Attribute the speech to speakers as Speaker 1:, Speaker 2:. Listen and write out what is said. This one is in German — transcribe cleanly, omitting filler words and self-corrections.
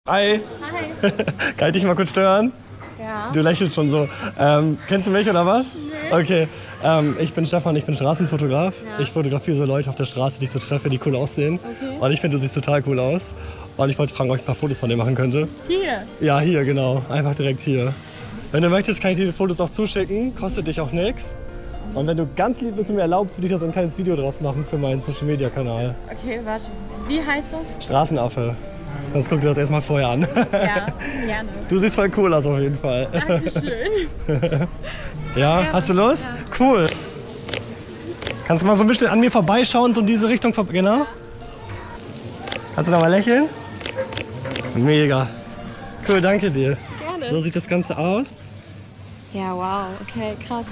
Speaker 1: Hi.
Speaker 2: Hi.
Speaker 1: Kann ich dich mal kurz stören?
Speaker 2: Ja.
Speaker 1: Du lächelst schon so. Kennst du mich oder was?
Speaker 2: Nee.
Speaker 1: Okay. Ich bin Stefan, ich bin Straßenfotograf.
Speaker 2: Ja.
Speaker 1: Ich fotografiere so Leute auf der Straße, die ich so treffe, die cool aussehen.
Speaker 2: Okay.
Speaker 1: Und ich finde, du siehst total cool aus. Und ich wollte fragen, ob ich ein paar Fotos von dir machen könnte.
Speaker 2: Hier.
Speaker 1: Ja, hier, genau. Einfach direkt hier. Wenn du möchtest, kann ich dir die Fotos auch zuschicken. Kostet dich auch nichts. Und wenn du ganz lieb bist und mir erlaubst, würde ich da so ein kleines Video draus machen für meinen Social-Media-Kanal.
Speaker 2: Okay, warte. Wie heißt du?
Speaker 1: Straßenaffe. Sonst guck dir das erstmal vorher an.
Speaker 2: Ja, gerne.
Speaker 1: Du siehst voll cool aus auf jeden Fall.
Speaker 2: Dankeschön.
Speaker 1: Ja, hast du Lust?
Speaker 2: Ja.
Speaker 1: Cool. Kannst du mal so ein bisschen an mir vorbeischauen, so in diese Richtung? Genau. Kannst du da mal lächeln? Mega. Cool, danke dir.
Speaker 2: Gerne.
Speaker 1: So sieht das Ganze aus.
Speaker 2: Ja, wow. Okay, krass.